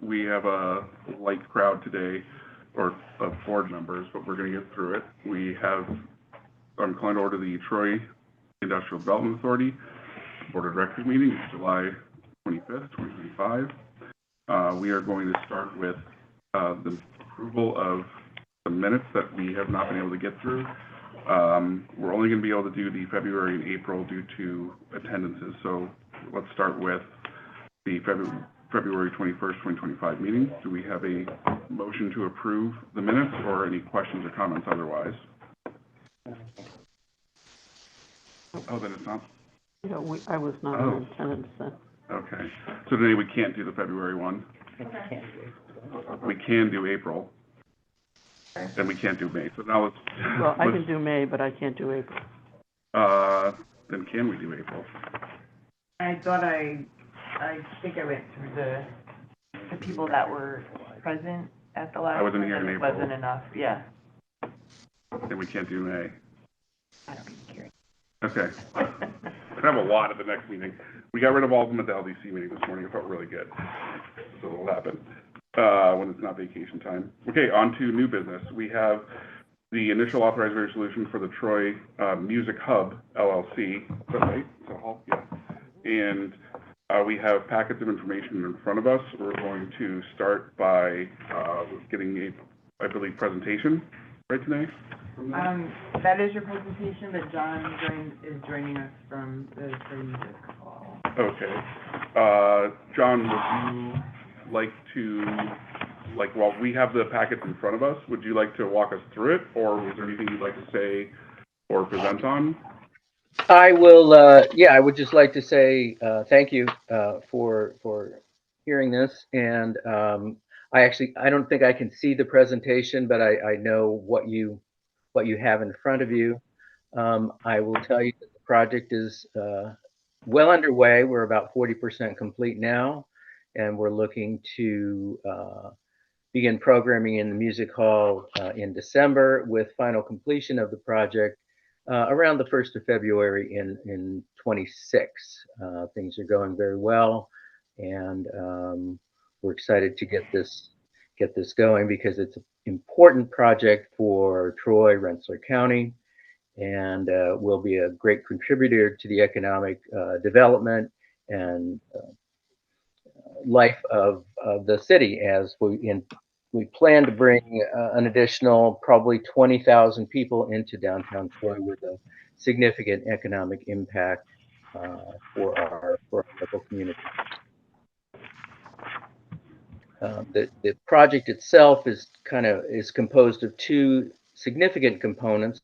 We have a light crowd today, or of board members, but we're going to get through it. I'm calling to order the Troy Industrial Development Authority Board of Directors meeting. It's July 25th, 2025. We are going to start with the approval of the minutes that we have not been able to get through. We're only going to be able to do the February and April due to attendances. So let's start with the February 21st, 2025 meeting. Do we have a motion to approve the minutes or any questions or comments otherwise? Oh, then it's not. Yeah, I was not in attendance then. Okay. So today we can't do the February one. Okay. We can do April. And we can't do May. So now let's. Well, I can do May, but I can't do April. Then can we do April? I think I went through the people that were present at the last. I wasn't here in and it April. wasn't enough. Yeah. Then we can't do May. I don't care. Okay. I have a lot at the next meeting. We got rid of all of them at the LDC meeting this morning. It felt really good. So it'll happen when it's not vacation time. Okay, on to new business. We have the initial authorized resolution for the Troy Music Hub LLC. Is that right? Is that all? Yeah. And we have packets of information in front of us. We're going to start by getting a, I believe, presentation right today. That is your presentation, but John is joining us from the music hall. Okay. John, would you like to, while we have the packets in front of us, would you like to walk us through it, or is there anything you'd like to say or present on? I will, I would just like to say thank you for hearing this. And I don't think I can see the presentation, but I know what you have in front of you. I will tell you that the project is well underway. We're about 40% complete now, and we're looking to begin programming in the music hall in December, with final completion of the project around the 1st of February in 26. Things are going very well, and we're excited to get this going because it's an important project for Troy, Rensselaer County, and will be a great contributor to the economic development and life of the city, as we plan to bring an additional probably 20,000 people into downtown Troy with a significant economic impact for our local community. The project itself is composed of two significant components,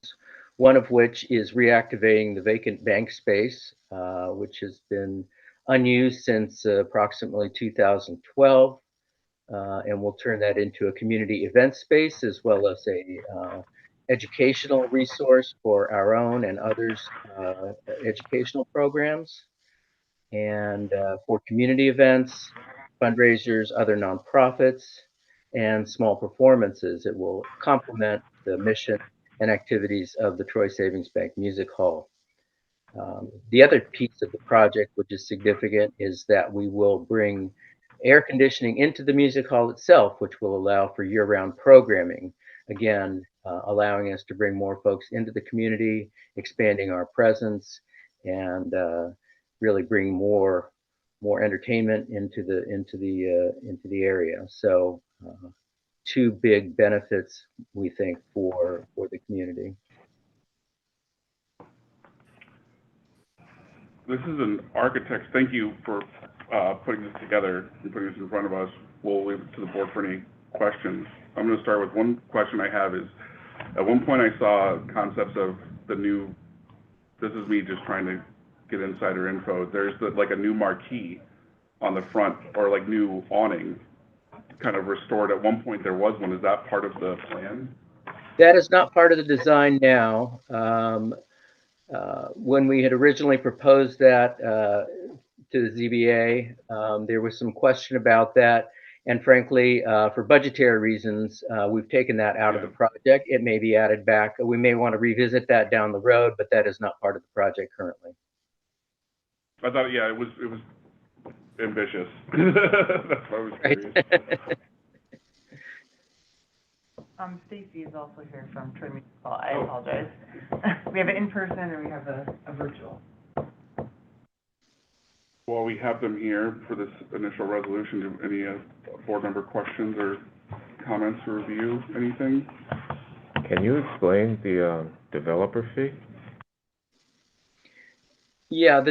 one of which is reactivating the vacant bank space, which has been unused since approximately 2012. And we'll turn that into a community event space, as well as a educational resource for our own and others' educational programs. And for community events, fundraisers, other nonprofits, and small performances, it will complement the mission and activities of the Troy Savings Bank Music Hall. The other piece of the project, which is significant, is that we will bring air conditioning into the music hall itself, which will allow for year-round programming, again, allowing us to bring more folks into the community, expanding our presence, and really bring more entertainment into the area. So two big benefits, we think, for the community. This is an architect. Thank you for putting this together and putting this in front of us. We'll leave it to the board for any questions. I'm going to start with one question I have is, at one point I saw concepts of the new, this is me just trying to get insider info, there's like a new marquee on the front, or like new awning, kind of restored. At one point there was one. Is that part of the plan? That is not part of the design now. When we had originally proposed that to the ZBA, there was some question about that. And frankly, for budgetary reasons, we've taken that out of the project. It may be added back. We may want to revisit that down the road, but that is not part of the project currently. I thought, yeah, it was ambitious. That's why I was Right. curious. Stacy is also here from Troy Municipal. I apologize. We have an in-person and we have a virtual. While we have them here for this initial resolution, do any board member questions or comments or review, anything? Can you explain the developer fee? Yeah,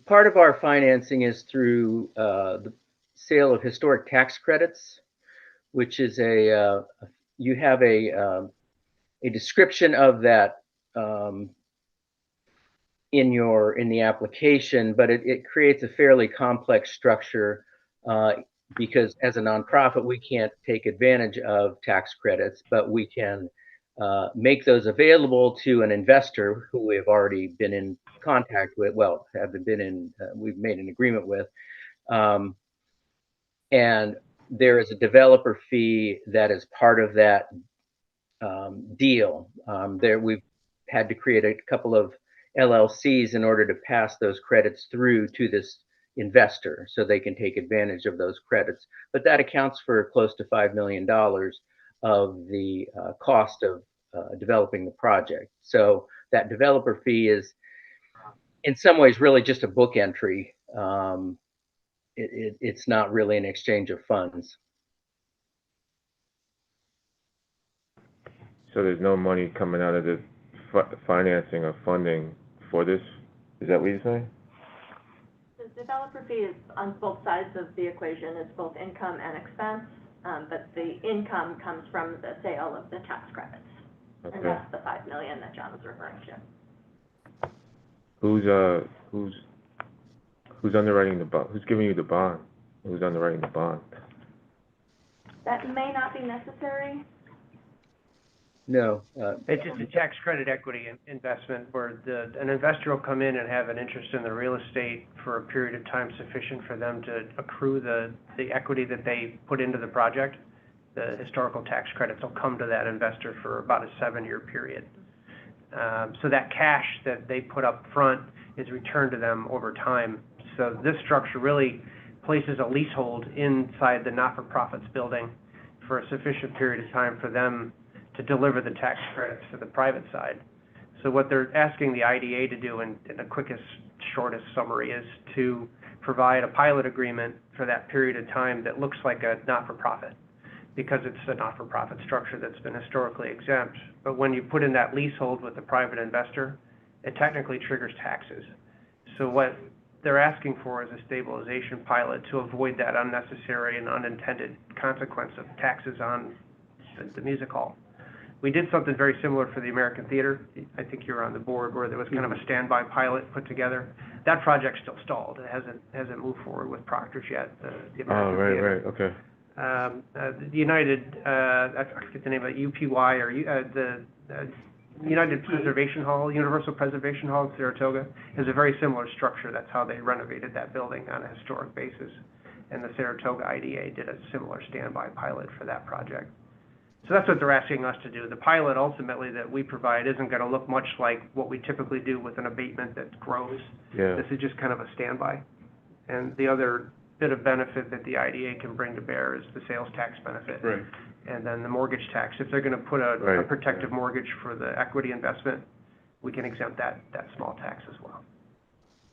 part of our financing is through the sale of historic tax credits, which is you have a description of that in the application, but it creates a fairly complex structure because as a nonprofit we can't take advantage of tax credits, but we can make those available to an investor who we have already been in contact with. Well, we've made an agreement with, and there is a developer fee that is part of that deal. We've had to create a couple of LLCs in order to pass those credits through to this investor so they can take advantage of those credits. But that accounts for close to $5 million of the cost of developing the project. So that developer fee is in some ways really just a book entry. It's not really an exchange of funds. So there's no money coming out of the financing or funding for this? Is that what you're saying? The developer fee is on both sides of the equation. It's both income and expense, but the income comes from the sale of the tax credits. Okay. And that's the $5 million that John was referring to. Who's underwriting the bond? Who's giving you the bond? Who's underwriting the bond? That may not be necessary. No. It's just a tax credit equity investment where an investor will come in and have an interest in the real estate for a period of time sufficient for them to accrue the equity that they put into the project. The historical tax credits will come to that investor for about a 7-year period. So that cash that they put up front is returned to them over time. So this structure really places a leasehold inside the not-for-profits building for a sufficient period of time for them to deliver the tax credits to the private side. So what they're asking the IDA to do in the quickest, shortest summary is to provide a pilot agreement for that period of time that looks like a not-for-profit, because it's a not-for-profit structure that's been historically exempt. But when you put in that leasehold with the private investor, it technically triggers taxes. So what they're asking for is a stabilization pilot to avoid that unnecessary and unintended consequence of taxes on the music hall. We did something very similar for the American Theater. I think you were on the board, where there was kind of a standby pilot put together. That project's still stalled. It hasn't moved forward with Proctor's yet. The American Theater. Okay. The United, I forget the name of it, UPY, or the United Preservation Hall, Universal Preservation Hall in Saratoga, is a very similar structure. That's how they renovated that building on a historic basis. And the Saratoga IDA did a similar standby pilot for that project. So that's what they're asking us to do. The pilot ultimately that we provide isn't going to look much like what we typically do with an abatement that grows. Yeah. This is just kind of a standby. And the other bit of benefit that the IDA can bring to bear is the sales tax benefit. Right. And then the mortgage tax. If they're going to put a protective mortgage for the equity investment, we can exempt that small tax as well.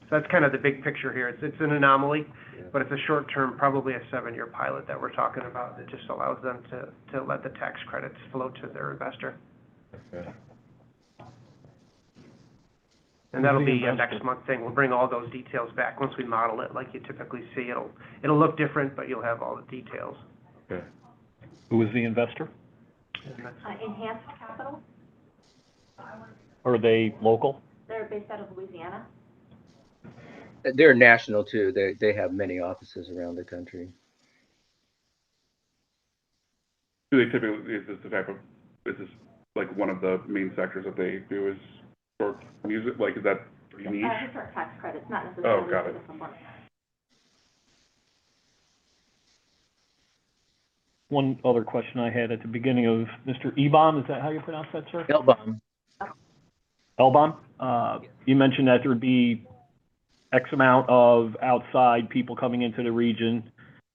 So that's kind of the big picture here. It's an anomaly, but it's a short-term, probably a 7-year pilot that we're talking about that just allows them to let the tax credits flow to their investor. Okay. And that'll be a next month thing. We'll bring all those details back once we model it like you typically see. It'll look different, but you'll have all the details. Okay. Who is the investor? Enhanced Capital, Are they local? they're based out of Louisiana. They're national too. They have many offices around the country. Do they typically, is this like one of the main sectors that they do is for music? Like, is that pretty niche? Historic tax credits, not necessarily. Oh, got it. One other question I had at the beginning of Mr. Ebom, is that how you pronounce that, sir? Elbaum. Elbaum? You mentioned that there would be X amount of outside people coming into the region,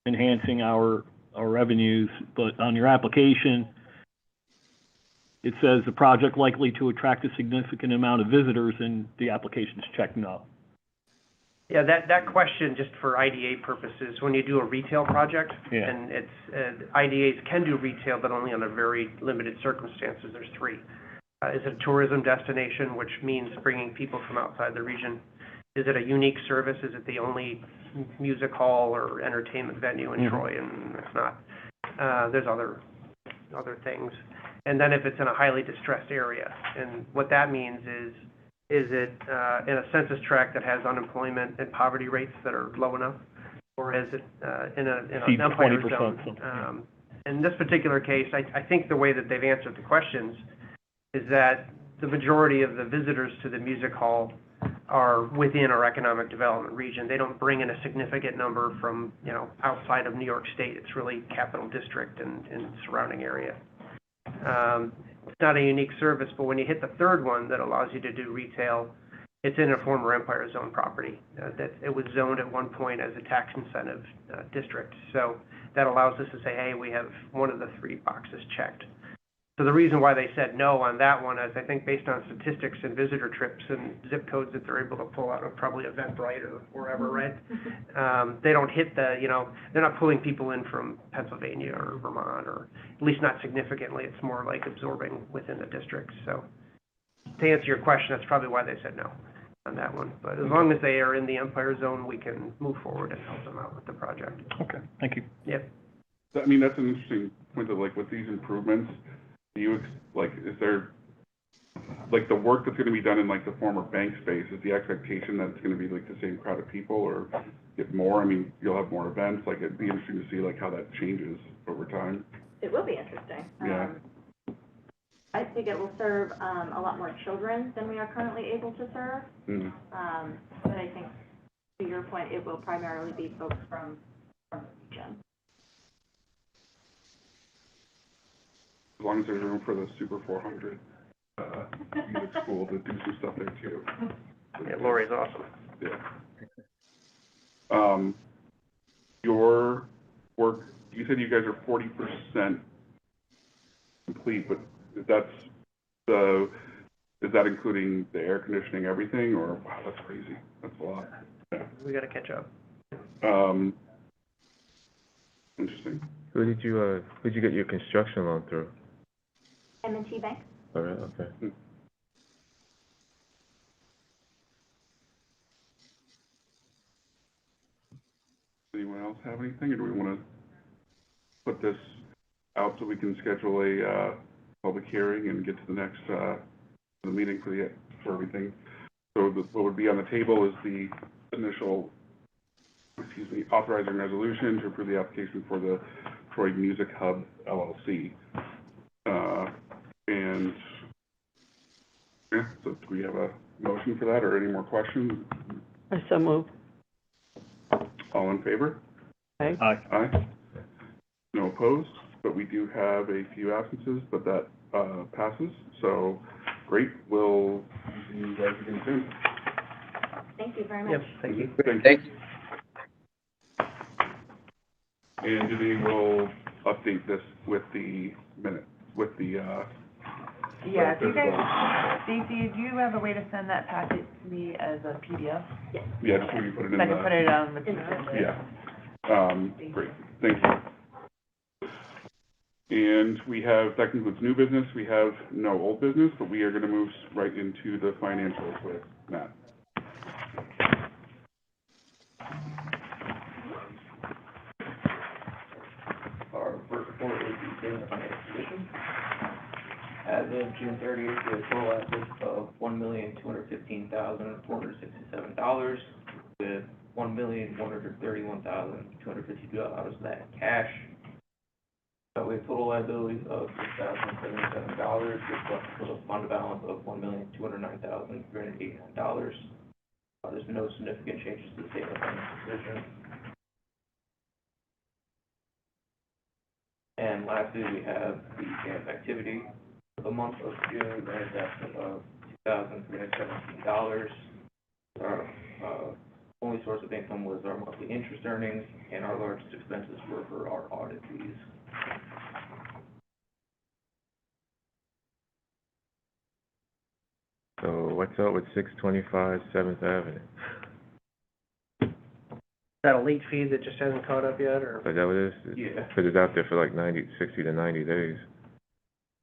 enhancing our revenues, but on your application, it says the project likely to attract a significant amount of visitors, and the application's checked no. Yeah, that question, just for IDA purposes, when you do a retail project, Yeah. and it's, IDAs can do retail, but only under very limited circumstances. There's three. Is it a tourism destination, which means bringing people from outside the region? Is it a unique service? Is it the only music hall or entertainment venue in Troy? And it's not. There's other things. And then if it's in a highly distressed area, and what that means is it in a census tract that has unemployment and poverty rates that are low enough, or is it in an empire 20% zone? something. In this particular case, I think the way that they've answered the questions is that the majority of the visitors to the music hall are within our economic development region. They don't bring in a significant number from, outside of New York State. It's really Capital District and surrounding area. It's not a unique service, but when you hit the third one that allows you to do retail, it's in a former Empire Zone property. That it was zoned at one point as a tax incentive district. So that allows us to say, hey, we have one of the three boxes checked. So the reason why they said no on that one is I think based on statistics and visitor trips and zip codes that they're able to pull out of probably Eventbrite or wherever, right? They don't hit the, they're not pulling people in from Pennsylvania or Vermont, or at least not significantly. It's more like absorbing within the district. So to answer your question, that's probably why they said no on that one. But as long as they are in the Empire Zone, we can move forward and help them out with the project. Okay, thank you. Yep. I mean, that's an interesting point that, like, with these improvements, is there, like, the work that's gonna be done in, like, the former bank space, is the expectation that it's gonna be, like, the same crowd of people, or get more? I mean, you'll have more events, like, it'd be interesting to see, like, how that changes over time. It will be interesting. Yeah. I think it will serve, a lot more children than we are currently able to serve. Mm. But I think, to your point, it will primarily be folks from the region. As long as there's room for the Super 400 music school to do some stuff there too. Yeah, Lori's awesome. Yeah. Your work, you said you guys are 40% complete, but is that including the air conditioning, everything, or wow, that's crazy. That's a lot. Yeah. We gotta catch up. Interesting. Who did you get your construction loan through? M&T Bank? All right, okay. Anyone else have anything, or do we want to put this out so we can schedule a public hearing and get to the next the meeting for everything? So what would be on the table is the initial, authorizing resolution to approve the application for the Troy Music Hub LLC. And yeah, so do we have a motion for that, or any more questions? I so move. All in favor? Okay. Aye. Aye. No opposed, but we do have a few absences, but that passes. So great. We'll see you guys again soon. Thank you very much. Yep, thank you. Thank you. Thanks. And Judy will update this with the minute, with the, Yeah, if you guys, Stacy, do you have a way to send that packet to me as a PDF? Yes. yeah, just when you put it in So I can put the, it on the. yeah. Great, thank you. And we have, that concludes new business. We have no old business, but we are gonna move right into the financials with Matt. Our first report is the statement of financial position. As of June 30th, we have total assets of $1,215,467, with $1,131,252 of that in cash. We have total liabilities of $6,077, with a fund balance of $1,209,389. There's no significant changes to the statement of financial position. And lastly, we have the camp activity. For the month of June, we had an investment of $2,317. Our only source of income was our monthly interest earnings, and our largest expenses were for our audit fees. So what's up with 625 7th Avenue? Is that a late fee that just hasn't caught up yet, or? Is that what it is? Yeah. Because it's out there for like 60 to 90 days.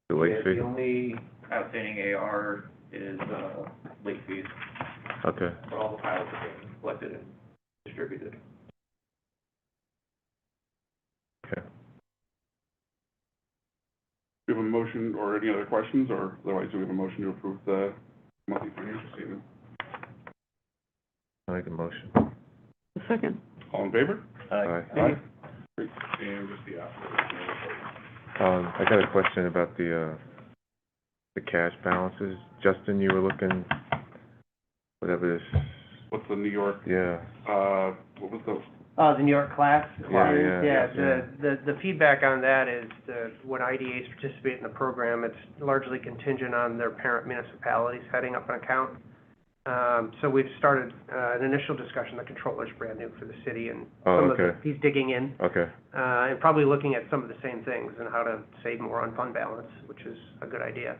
The late Yeah, fee? the only outstanding AR is, late fees, Okay. for all the pilots are being collected and distributed. Okay. Do we have a motion or any other questions, or otherwise do we have a motion to approve the monthly financial statement? I make a motion. A second. All in favor? Aye. Great. And just the after. I got a question about the cash balances. Justin, you were looking, whatever this, What's the New York, yeah, what was the, Oh, the New York class? Yeah. The feedback on that is when IDAs participate in the program, it's largely contingent on their parent municipalities setting up an account. So we've started an initial discussion, the controller's brand new for the city, and he's digging in. Okay. And probably looking at some of the same things and how to save more on fund balance, which is a good idea.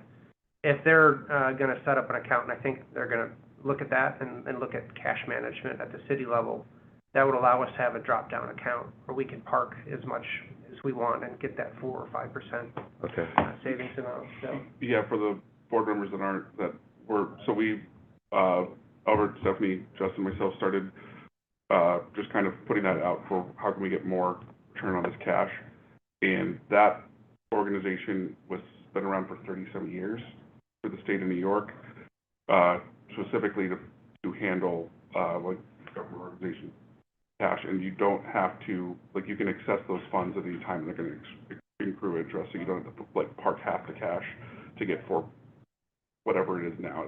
If they're gonna set up an account, and I think they're gonna look at that and look at cash management at the city level, that would allow us to have a drop-down account where we can park as much as we want and get that 4 or 5% Okay. savings amount, so. yeah, for the board members that were, so we, Albert, Stephanie, Justin, myself started, just kind of putting that out for how can we get more return on this cash. And that organization been around for 37 years for the state of New York, specifically to handle, like government organization cash, and you don't have to, like, you can access those funds at any time, and they're gonna accrue interest, so you don't have to, like, park half the cash to get for whatever it is now.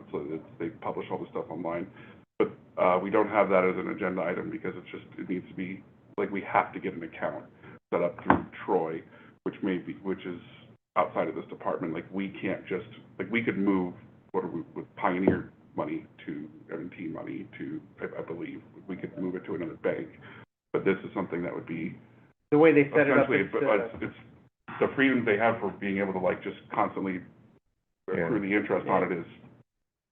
They publish all the stuff online. But, we don't have that as an agenda item because it needs to be, like, we have to get an account set up through Troy, which is outside of this department. Like, we can't just, like, we could move, with Pioneer money to M&T money to, I believe, we could move it to another bank. But this is something that would be, The way they set it up, essentially, it's the freedom they have for being able to, like, just constantly accrue the interest on it is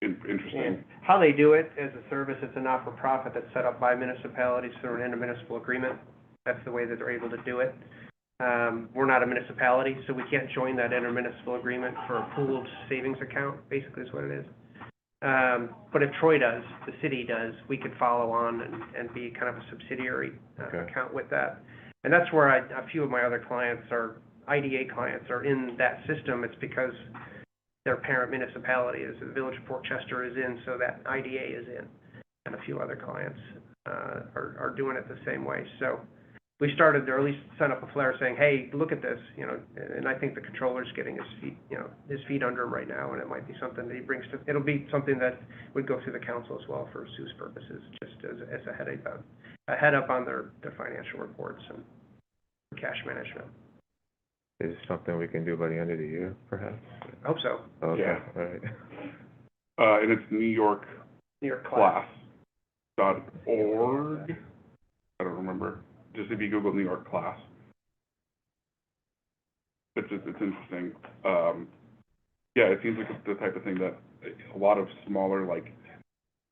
interesting. and how they do it as a service, it's a not-for-profit that's set up by municipalities through an intermunicipal agreement. That's the way that they're able to do it. We're not a municipality, so we can't join that intermunicipal agreement for a pooled savings account, basically is what it is. But if Troy does, the city does, we could follow on and be kind of a subsidiary account with that. And that's where a few of my other clients IDA clients are in that system. It's because their parent municipality is, the Village of Port Chester is in, so that IDA is in. And a few other clients are doing it the same way. So we started to at least send up a flare saying, hey, look at this, and I think the controller's getting his feet under him right now, and it might be something that he brings to, it'll be something that would go through the council as well for Sue's purposes, just as a head up on their financial reports and cash management. Is this something we can do by the end of the year, perhaps? I hope so. Okay, Yeah. all right. And it's New York Class.org. I don't remember. Just if you Google New York Class. It's interesting. Yeah, it seems like the type of thing that a lot of smaller, like,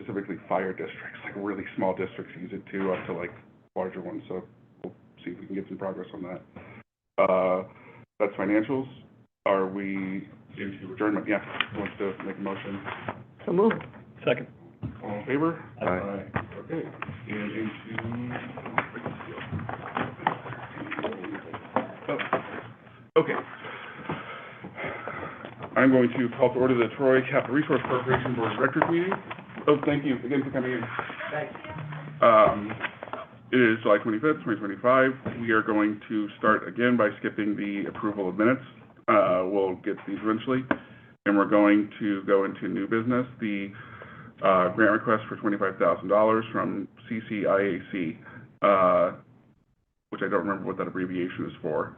specifically fire districts, like really small districts use it too, up to like larger ones. So we'll see if we can get some progress on that. That's financials. Are we into adjournment? Yeah, who wants to make a motion? So moved. Second. All in favor? Aye. Okay, and into, okay. I'm going to call to order the Troy Capital Resource Corporation Board of Directors meeting. Oh, thank you again for coming in. Thanks. It is July 25th, 2025. We are going to start again by skipping the approval of minutes. We'll get these eventually. And we're going to go into new business, the grant request for $25,000 from CCIAC, which I don't remember what that abbreviation is for.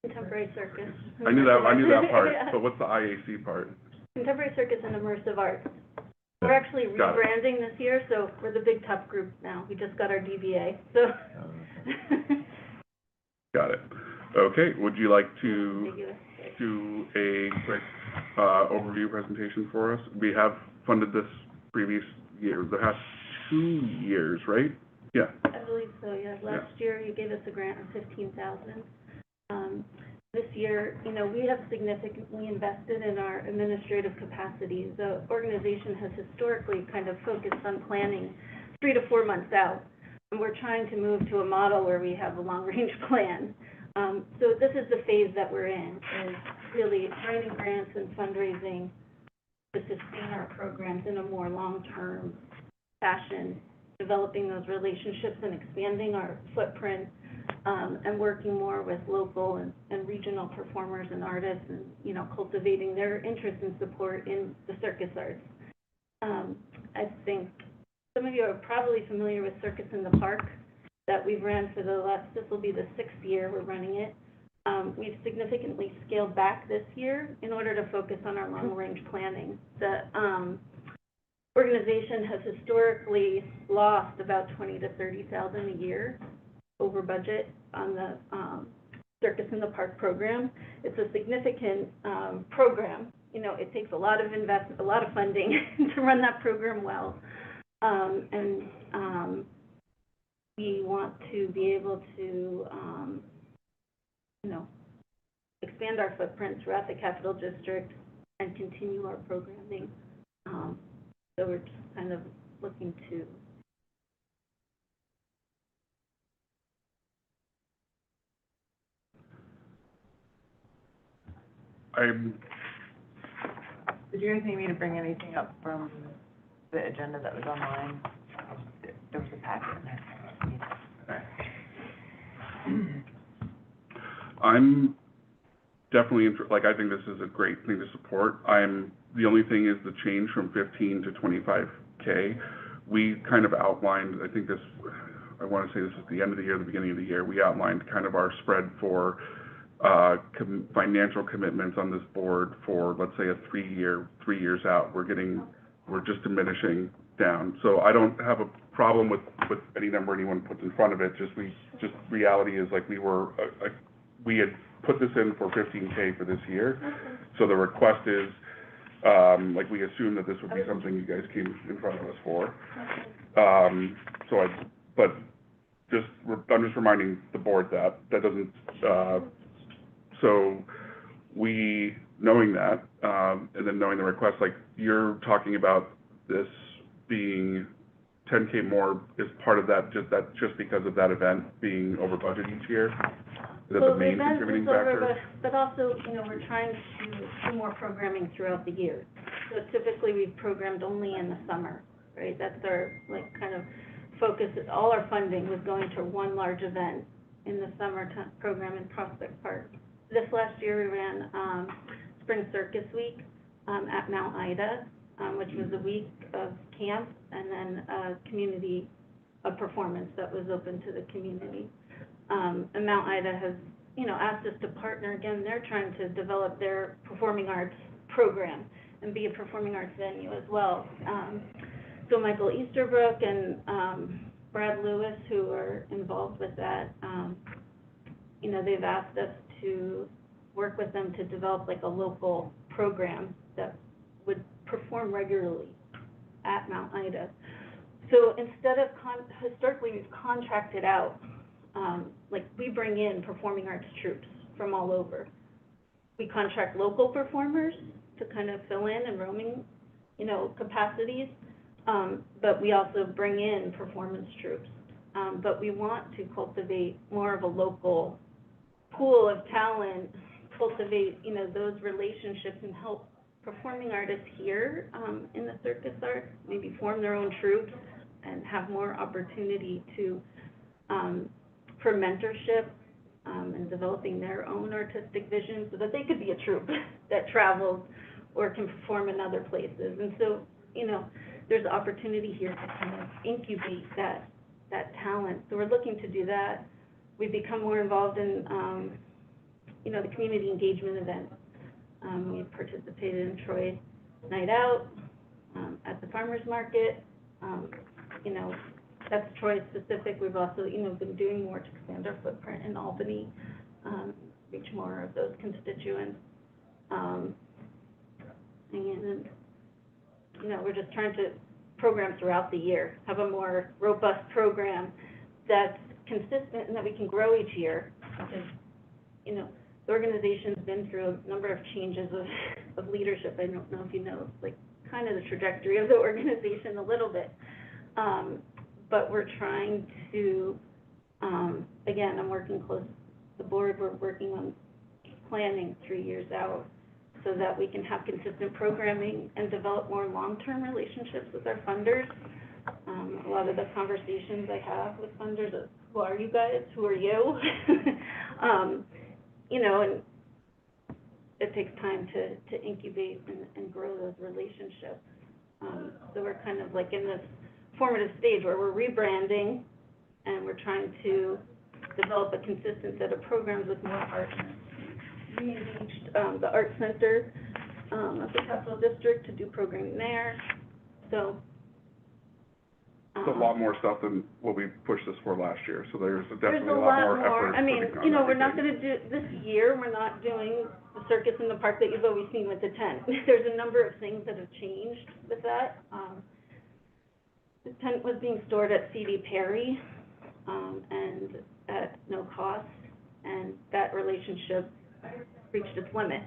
Contemporary circus. I knew that part, but what's the IAC part? Contemporary circus and immersive arts. We're actually Got it. rebranding this year, so we're the Big Tough Group now. We just got our DBA, so. Got it. Okay, would you like to Regular. do a quick, overview presentation for us? We have funded this previous year, the past 2 years, right? Yeah. I believe so, yeah. Last year, you gave us a grant of $15,000. This year, you know, we have significantly invested in our administrative capacity. The organization has historically kind of focused on planning 3 to 4 months out, and we're trying to move to a model where we have a long-range plan. So this is the phase that we're in, is really writing grants and fundraising to sustain our programs in a more long-term fashion, developing those relationships and expanding our footprint, and working more with local and regional performers and artists and, you know, cultivating their interest and support in the circus arts. I think some of you are probably familiar with Circus in the Park that we've ran for the last, this will be the 6th year we're running it. We've significantly scaled back this year in order to focus on our long-range planning. The organization has historically lost about $20,000 to $30,000 a year over budget on the Circus in the Park program. It's a significant program. You know, it takes a lot of a lot of funding to run that program well. We want to be able to, you know, expand our footprint throughout the Capital District and continue our programming. So we're just kind of looking to Did you guys need me to bring anything up from the agenda that was online? There was a packet in there. I'm definitely, I think this is a great thing to support. The only thing is the change from 15 to 25K. We kind of outlined, I think this, I want to say this is the end of the year, the beginning of the year, we outlined kind of our spread for financial commitments on this board for, let's say, a 3 years out. We're just diminishing down. So I don't have a problem with any number anyone puts in front of it. Just reality is, like, we had put this in for 15K for this year. So the request is, like, we assume that this would be something you guys came in front of us for. I'm just reminding the board that doesn't, so we, knowing that, and then knowing the request, like, you're talking about this being 10K more is part of that, just because of that event being over budget each year? Is that the main contributing factor? But also, you know, we're trying to do more programming throughout the year. So typically, we've programmed only in the summer, right? That's our, like, kind of focus. All our funding was going to one large event in the summer program in Prospect Park. This last year, we ran Spring Circus Week at Mount Ida, which was a week of camp and then a performance that was open to the community. And Mount Ida has, you know, asked us to partner. Again, they're trying to develop their performing arts program and be a performing arts venue as well. So Michael Easterbrook and Brad Lewis, who are involved with that, you know, they've asked us to work with them to develop, like, a local program that would perform regularly at Mount Ida. So instead of, historically, we've contracted out, like, we bring in performing arts troupes from all over. We contract local performers to kind of fill in and roaming, you know, capacities, but we also bring in performance troupes. But we want to cultivate more of a local pool of talent, cultivate, you know, those relationships and help performing artists here in the circus arts maybe form their own troupes and have more opportunity to for mentorship and developing their own artistic vision so that they could be a troupe that travels or can perform in other places. And so, you know, there's opportunity here to kind of incubate that talent. So we're looking to do that. We've become more involved in, you know, the community engagement events. We've participated in Troy Night Out at the farmer's market. You know, that's Troy specific. We've also, you know, been doing more to expand our footprint in Albany, reach more of those constituents. And, you know, we're just trying to program throughout the year, have a more robust program that's consistent and that we can grow each year. Because, you know, the organization's been through a number of changes of leadership. I don't know if you know, like, kind of the trajectory of the organization a little bit. But we're trying to, again, I'm working close with the board. We're working on planning 3 years out so that we can have consistent programming and develop more long-term relationships with our funders. A lot of the conversations I have with funders are, who are you guys? Who are you? You know, and it takes time to incubate and grow those relationships. So we're kind of like in this formative stage where we're rebranding and we're trying to develop a consistent set of programs with more partners. We engaged the Art Center of the Capitol District to do programming there. So It's a lot more stuff than what we pushed this for last year, so there's definitely there's a lot more effort. I mean, putting on you know, we're not everything. gonna do, this year, we're not doing the circus in the park that you've always seen with the tent. There's a number of things that have changed with that. The tent was being stored at C.D. Perry, and at no cost, and that relationship reached its limit.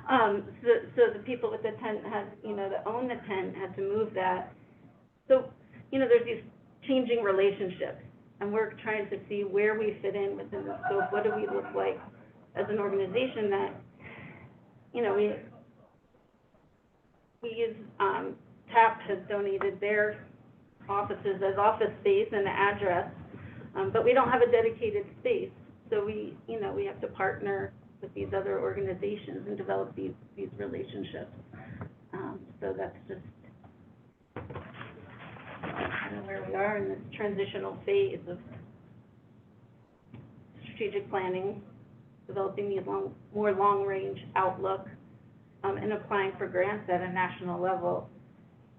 So the people with the tent had, you know, that own the tent had to move that. So, you know, there's these changing relationships, and we're trying to see where we fit in within the scope. What do we look like as an organization that, you know, we use, TAP has donated their offices as office space and address, but we don't have a dedicated space. So we, you know, we have to partner with these other organizations and develop these relationships. So that's just kind of where we are in this transitional phase of strategic planning, developing these more long-range outlook, and applying for grants at a national level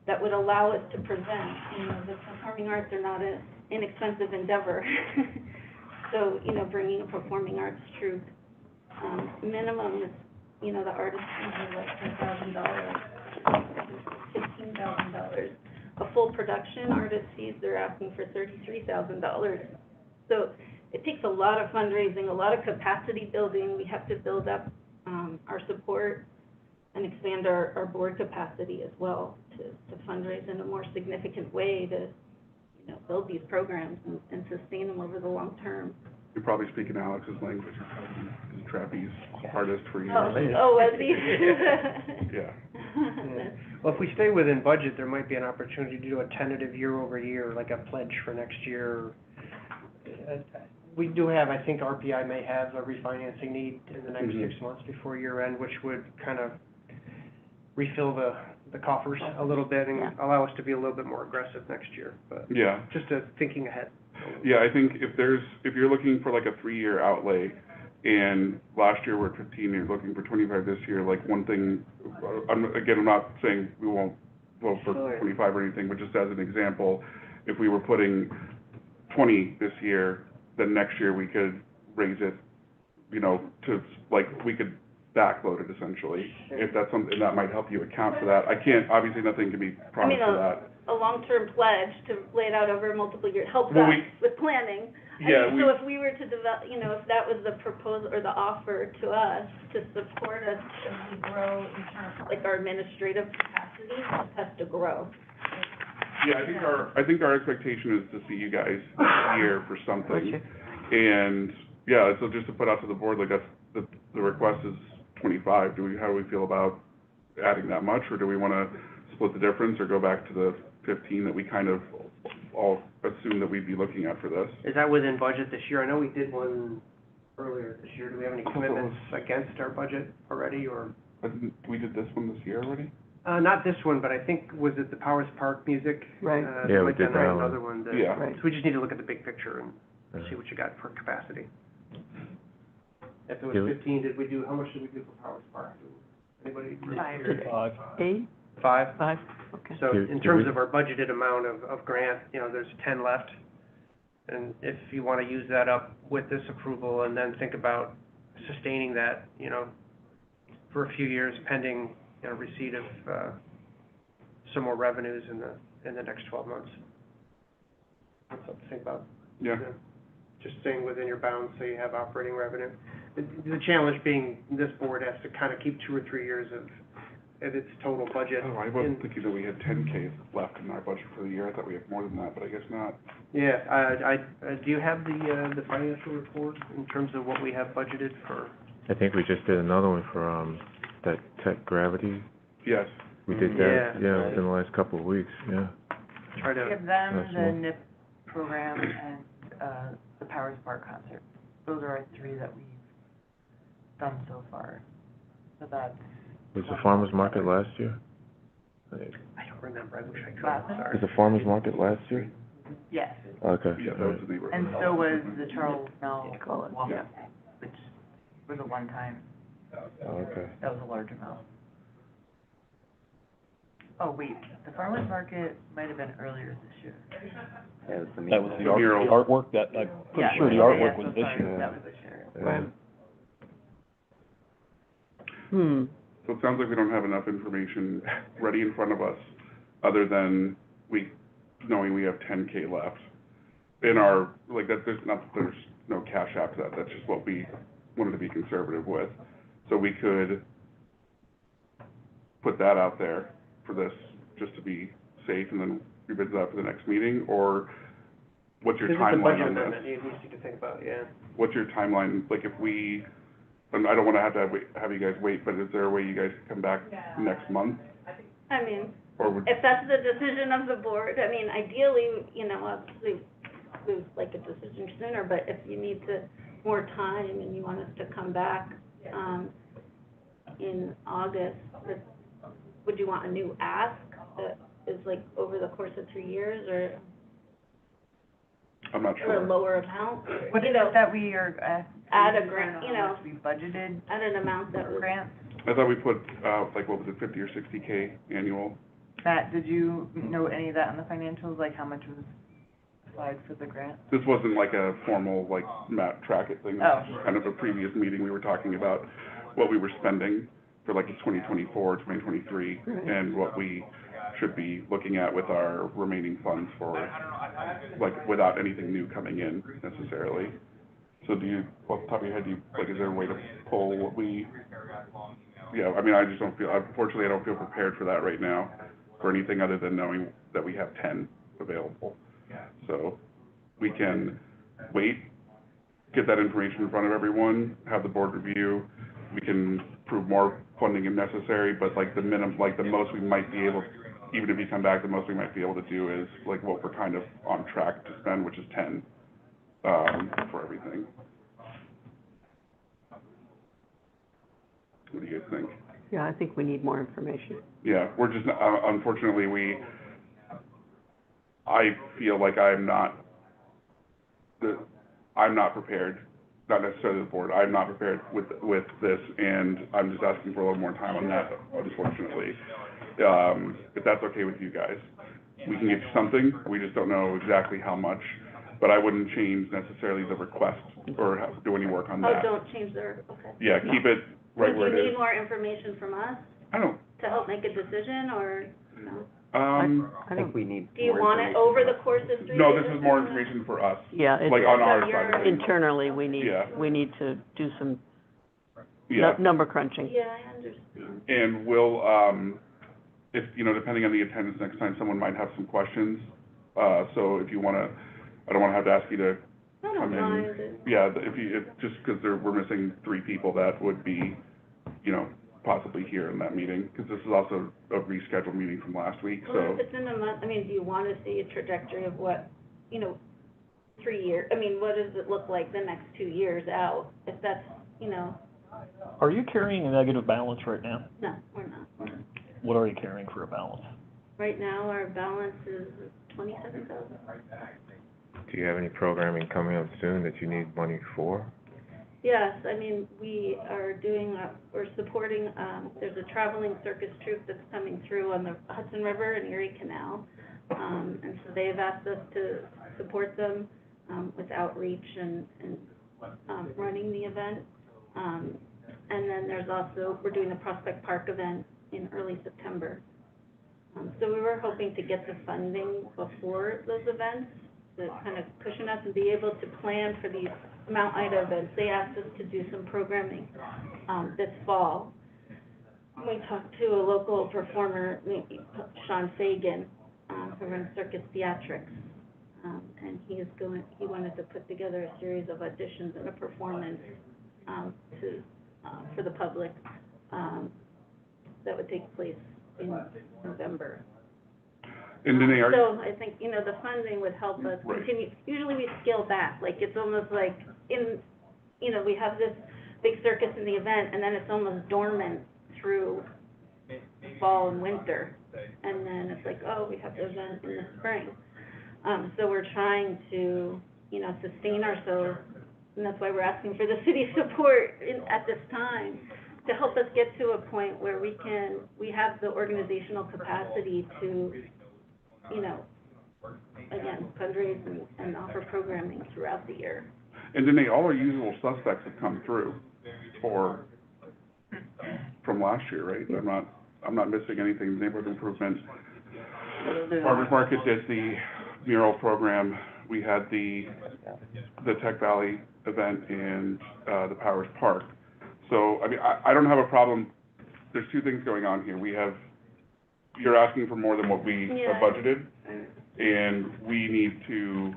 that would allow us to present. You know, the performing arts are not an inexpensive endeavor. So, you know, bringing a performing arts troupe, minimum is, you know, the artist fees are like $10,000, $15,000. A full production artist fees, they're asking for $33,000. So it takes a lot of fundraising, a lot of capacity building. We have to build up our support and expand our board capacity as well to fundraise in a more significant way to, you know, build these programs and sustain them over the long term. You're probably speaking Alex's language, he's a trapeze artist for years. Oh, was he? Yeah. Yeah. Well, if we stay within budget, there might be an opportunity to do a tentative year-over-year, like a pledge for next year. We do have, I think RPI may have a refinancing need in the next 6 months before year end, which would kind of refill the coffers a little bit and allow us to be a little bit more aggressive next year, but Yeah. just thinking ahead. Yeah, I think if you're looking for like a 3-year outlay, and last year we're at 15, you're looking for 25 this year, like one thing, I'm not saying we won't vote for 25 or anything, but just as an example, if we were putting 20 this year, then next year we could raise it, you know, to, like, we could backload it essentially, if that's something that might help you account for that. I can't, obviously nothing can be promised for that. A long-term pledge to lay it out over multiple years helps Well, us with planning. Yeah, So if we were to develop, you know, if that was the proposal or the offer to us to support us as we grow in terms of like our administrative capacity, it just has to grow. Yeah, I think our expectation is to see you guys here for something. And, yeah, so just to put out to the board, like, that's, the request is 25. How do we feel about adding that much, or do we wanna split the difference, or go back to the 15 that we kind of all assumed that we'd be looking at for this? Is that within budget this year? I know we did one earlier this year. Do we have any commitments against our budget already, or? We did this one this year already? Not this one, but I think, was it the Powers Park music? Right. Yeah, we did that one. Another one. Yeah. Right. So we just need to look at the big picture and see what you got for capacity. If it was Yeah. 15, how much did we do for Powers Park? Anybody? 5. 5. 8? 5. 5, okay. So Do- in do terms we- of our budgeted amount of grant, there's 10 left. And if you want to use that up with this approval and then think about sustaining that, for a few years pending, receipt of, some more revenues in the next 12 months. That's something to think about. Yeah. Just staying within your bounds so you have operating revenue. The challenge being this board has to kind of keep 2 or 3 years of its total budget. Oh, I wasn't thinking that we had 10K left in our budget for the year. I thought we had more than that, but I guess not. Yeah, do you have the financial report in terms of what we have budgeted for? I think we just did another one for, that tech gravity. Yes. We did that, Yeah. within the last couple of weeks, yeah. Try to, Give them That's the more. NIP program and, the Powers Bar concert. Those are our 3 that we've done so far. So that's. Was the farmer's market last year? I don't remember, I wish I could, Last- sorry. Was the farmer's market last year? Yes, Okay. Yeah, that was the neighborhood. and so was the Charles Mel Call it, Walk, yeah. which was a one-time, Oh, okay. that was a large amount. Oh, wait, the farmer's market might have been earlier this year. That was the Mural. artwork, that, I'm Yeah, pretty sure the okay, artwork yeah, was so this sorry, year. that was this year. Yeah. So it sounds like we don't have enough information ready in front of us, other than knowing we have 10K left. In our, there's no cash after that, that's just what we wanted to be conservative with. So we could put that out there for this, just to be safe, and then revisit that for the next meeting, or what's your This is the timeline budget on this? amendment you need to think about, yeah. What's your timeline, like if we, and I don't wanna have you guys wait, but is there a way you guys can come back next month? I mean, Or would, if that's the decision of the board, I mean, ideally, obviously, we would like a decision sooner, but if you need more time and you want us to come back, in August, would you want a new ask that is over the course of 3 years, or I'm not a sure. lower amount? What is it that we are, Add a grant, how much we budgeted At an amount that for was, grants? I thought we put, what was it, 50 or 60K annual? Matt, did you note any of that in the financials, how much was applied for the grant? This wasn't like a formal, Matt track it thing. This Oh. was just kind of a previous meeting, we were talking about what we were spending for the 2024, 2023, Right. and what we should be looking at with our remaining funds for, without anything new coming in necessarily. So do you, off the top of your head, is there a way to pull what we, I just don't feel, unfortunately, I don't feel prepared for that right now, for anything other than knowing that we have 10 available. So we can wait, get that information in front of everyone, have the board review, we can prove more funding if necessary, but the minimum, the most we might be able, even if you come back, the most we might be able to do is what we're kind of on track to spend, which is 10, for everything. What do you guys think? Yeah, I think we need more information. Yeah, we're just, unfortunately, I feel like I'm not prepared, not necessarily the board, I'm not prepared with this, and I'm just asking for a little more time on that, unfortunately. If that's okay with you guys. We can get you something, we just don't know exactly how much, but I wouldn't change necessarily the request or do any work on that. don't change their, okay. Yeah, keep it right where Do it you is. need more information from us I don't, to help make a decision, or no? I don't, we need Do you want it over the course of 3 years? no, this is more information for us, yeah, on our But side of you're- things. internally, we Yeah. need to do some Yeah. number crunching. Yeah, I understand. And we'll, if, depending on the attendance next time, someone might have some questions. So if you wanna, I don't wanna have to ask you to I come don't in. mind it. Yeah, just because we're missing 3 people that would be, possibly here in that meeting, because this is also a rescheduled meeting from last week, Well, so. if it's in a month, do you want to see a trajectory of what, 3 years, what does it look like the next 2 years out? If that's, Are you carrying a negative balance right now? no, we're not. What are you carrying for a balance? Right now, our balance is 27,000. Do you have any programming coming up soon that you need money for? Yes, I mean, we are doing, we're supporting, there's a traveling circus troupe that's coming through on the Hudson River and Erie Canal. And so they've asked us to support them, with outreach and running the event. And then there's also, we're doing the Prospect Park event in early September. So we were hoping to get the funding before those events to kind of cushion us and be able to plan for these Mount Ida events. They asked us to do some programming this fall. We talked to a local performer, Sean Fagan, who runs Circus Theatrics, and he wanted to put together a series of auditions and a performance for the public that would take place in November. And Danae, So I think, the funding would help us Right. continue. Usually we scale back, like it's almost like we have this big circus in the event, and then it's almost dormant through fall and winter. And then it's like, oh, we have the event in the spring. So we're trying to, sustain ourselves, and that's why we're asking for the city support at this time, to help us get to a point where we have the organizational capacity to, again, fundraise and offer programming throughout the year. And Danae, all our usual suspects have come through from last year, right? I'm not missing anything. Neighborhood improvement. Farmers Market did the mural program. We had the Tech Valley event and the Powers Park. So, I mean, I don't have a problem. There's two things going on here. You're asking for more than what we have budgeted, and we need to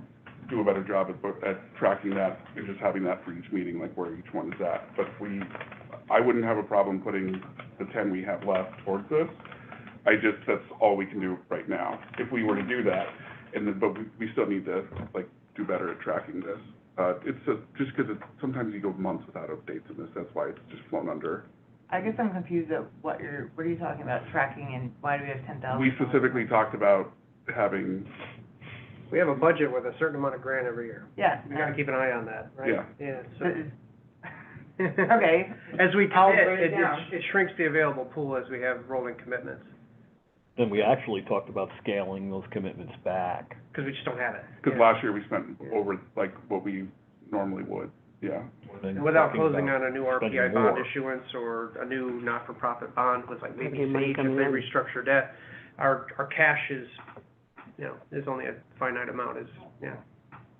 do a better job at tracking that and just having that for each meeting, like where each one is at. But I wouldn't have a problem putting the 10 we have left towards this. That's all we can do right now. If we were to do that, but we still need to, do better at tracking this. Just because sometimes you go months without updates in this, that's why it's just flown under. I guess I'm confused at what are you talking about, tracking, and why do we have 10,000? We specifically talked about having, We have a budget with a certain amount of grant every year. Yeah. We gotta keep an eye on that, right? Yeah. Yeah, so. Okay. As we I'll commit, write it down. it shrinks the available pool as we have rolling commitments, Then we actually talked about scaling those commitments back. because we just don't have it. because Yeah. last year we spent over, what we normally would, yeah. And without Talking closing about on a new RPI spending bond more. issuance or a new not-for-profit bond with maybe Having money Sage, if coming they in. restructure debt, our cash is only a finite amount,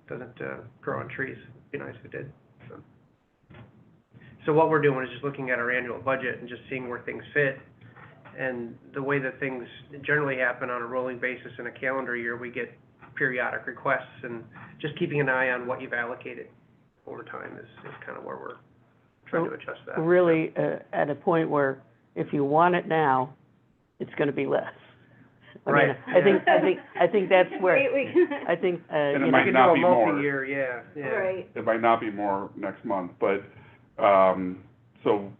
doesn't grow on trees. It'd be nice if it did, so. So what we're doing is just looking at our annual budget and just seeing where things fit. And the way that things generally happen on a rolling basis in a calendar year, we get periodic requests, and just keeping an eye on what you've allocated over time is kind of where we're trying to adjust that. We're really at a point where if you want it now, it's gonna be less. Right. I think that's where, Wait, I think, And it We might can not do a be more. multi-year, yeah. Right. It might not be more next month, but, so,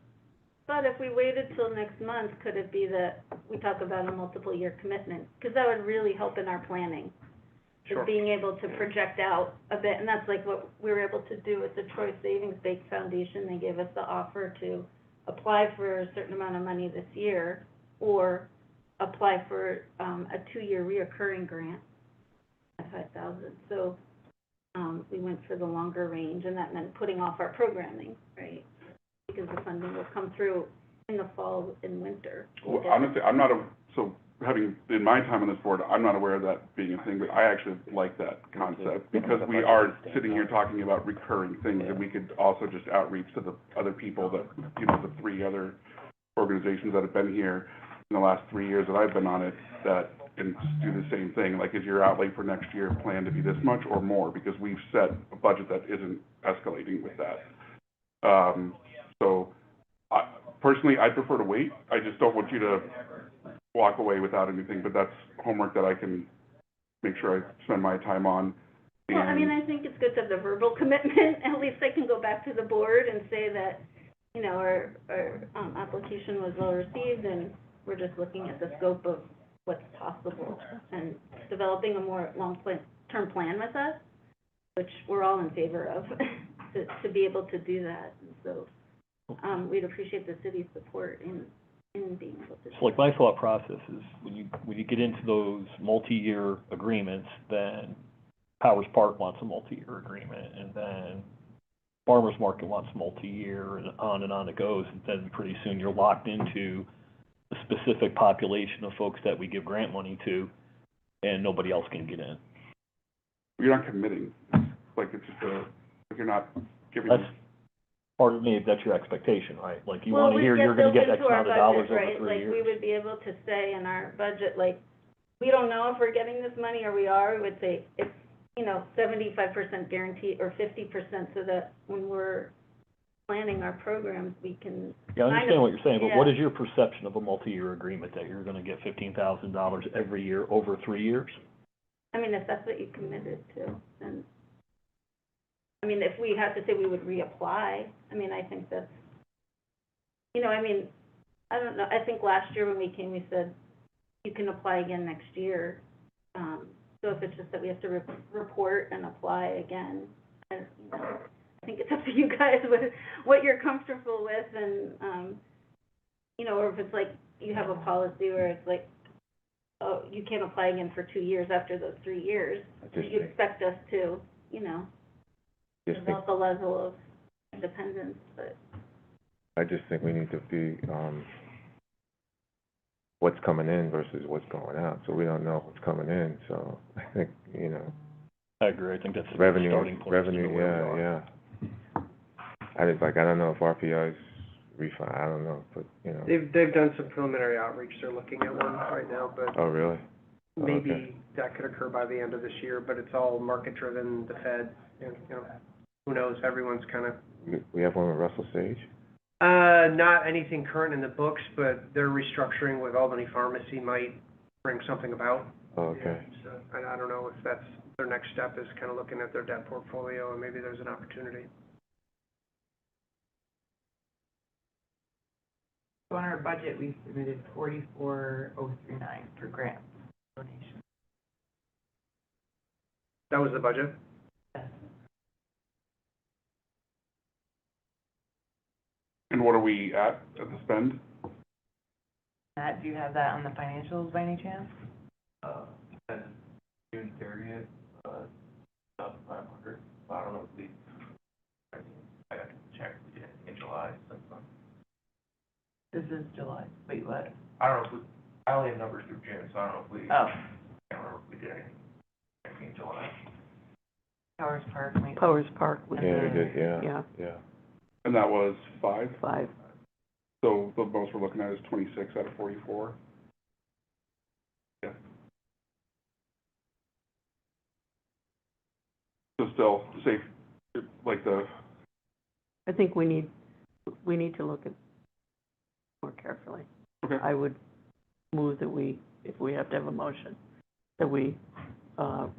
But if we waited till next month, could it be that we talk about a multiple year commitment? Because that would really help in our planning. Sure. Is being able to project out a bit, and that's like what we were able to do with the Troy Savings Bank Foundation. They gave us the offer to apply for a certain amount of money this year, or apply for a 2-year reoccurring grant at $5,000. So we went for the longer range, and that meant putting off our programming, right? Because the funding will come through in the fall and winter. well, honestly, so having, in my time on this board, I'm not aware of that being a thing, but I actually like that concept, because we are sitting here talking about recurring things, and we could also just outreach to the other people that, the 3 other organizations that have been here in the last 3 years that I've been on it, and do the same thing, like, is your outlay for next year planned to be this much or more, because we've set a budget that isn't escalating with that. So, personally, I prefer to wait. I just don't want you to walk away without anything, but that's homework that I can make sure I spend my time on. Well, I mean, I think it's good to have the verbal commitment. At least I can go back to the board and say that, our application was well received, and we're just looking at the scope of what's possible and developing a more long-term plan with us, which we're all in favor of. to be able to do that. And so, we'd appreciate the city's support in being able to. So like my thought process is when you get into those multi-year agreements, then Powers Park wants a multi-year agreement, and then Farmers Market wants multi-year, and on it goes. And then pretty soon you're locked into a specific population of folks that we give grant money to, and nobody else can get in. You're not committing, like, it's just like you're not giving. That's part of me, that's your expectation, right? Like, you Well, wanna hear you're gonna get X built into our amount of dollars budget, over right? 3 Like, years. we would be able to say in our budget, like, we don't know if we're getting this money or we are, we would say it's, 75% guaranteed or 50% so that when we're planning our programs, we can. Yeah, I understand what you're saying, but what Yeah. is your perception of a multi-year agreement, that you're gonna get $15,000 every year over 3 years? I mean, if that's what you committed to, then, if we had to say we would reapply, I think that's, I don't know, I think last year when we came, we said, you can apply again next year. So if it's just that we have to report and apply again, I think it's up to you guys what you're comfortable with, and, or if it's like, you have a policy where it's like, oh, you can't apply again for 2 years after those 3 years. You expect us to, develop a level of independence, but. I just think we need to be, what's coming in versus what's going out, so we don't know what's coming in, so I think, I agree, I think that's the revenue, starting point. yeah. I don't know if RPI's refund, I don't know, but, They've done some preliminary outreach, they're looking at one right now, but Oh, really? Oh, okay. maybe that could occur by the end of this year, but it's all market-driven, the Fed, who knows, everyone's kind of. We have one with Russell Sage? Not anything current in the books, but their restructuring with Albany Pharmacy might bring something about. Oh, okay. So, I don't know if that's their next step, is kind of looking at their debt portfolio, and maybe there's an opportunity. So on our budget, we submitted 44,039 for grants, donations. That was the budget? Yes. And what are we at the spend? Matt, do you have that on the financials by any chance? As of June 30th, 500. I don't know if I got to check, we did anything in July, so. This is July. Wait, what? I don't know if I only have numbers through June, so I don't know if Oh, I can't remember if we did anything in July. Powers Park, maybe. Powers Park, Yeah, we did, yeah, yeah. And that was 5, 5. so the most we're looking at is 26 out of 44. Yeah. So still, safe, like I think we need to look at more carefully. okay. I would move that we, if we have to have a motion, that we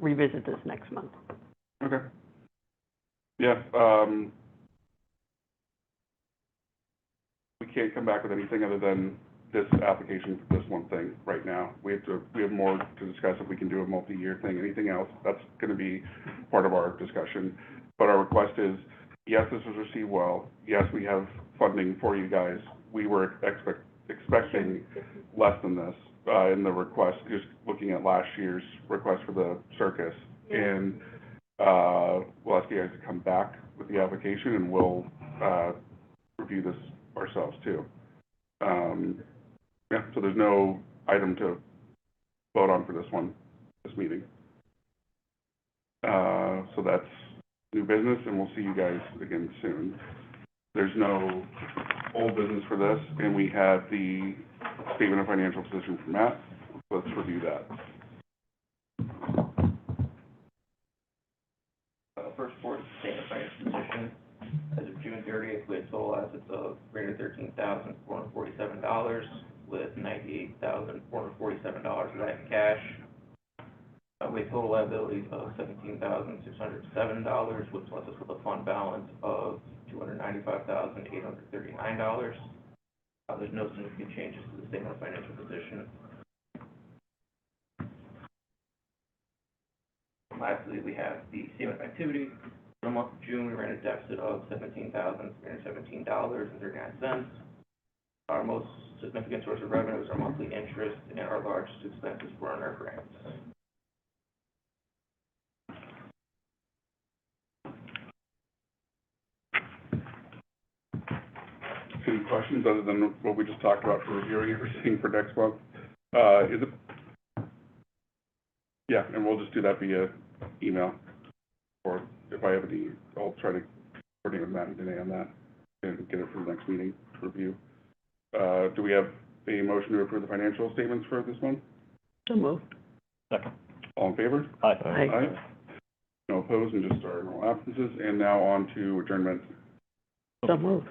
revisit this next month. Okay. Yeah, we can't come back with anything other than this application for this one thing right now. We have more to discuss if we can do a multi-year thing. Anything else, that's gonna be part of our discussion. But our request is, yes, this was received well. Yes, we have funding for you guys. We were expecting less than this, in the request, just looking at last year's request for the circus. Yeah. And, we'll ask you guys to come back with the application, and we'll, review this ourselves too. Yeah, so there's no item to vote on for this meeting. So that's new business, and we'll see you guys again soon. There's no old business for this, and we have the statement of financial position from Matt. Let's review that. First report is the statement of financial position. As of June 30th, we had total assets of $313,447, with $98,447 of that in cash. We had total liabilities of $17,607, which left us with a fund balance of $295,839. There's no significant changes to the statement of financial position. Lastly, we have the statement of activity. For the month of June, we ran a deficit of $17,317.39. Our most significant source of revenue is our monthly interest, and our largest expenses were on our grants. Any questions other than what we just talked about for reviewing everything for next month? Is it? Yeah, and we'll just do that via email. Or if I have any, I'll try to coordinate with Matt and Danae on that and get it for the next meeting to review. Do we have a motion to approve the financial statements for this month? So moved. Second. All in favor? Aye. Aye. No opposed, and just our normal absences. And now on to adjournment. So moved.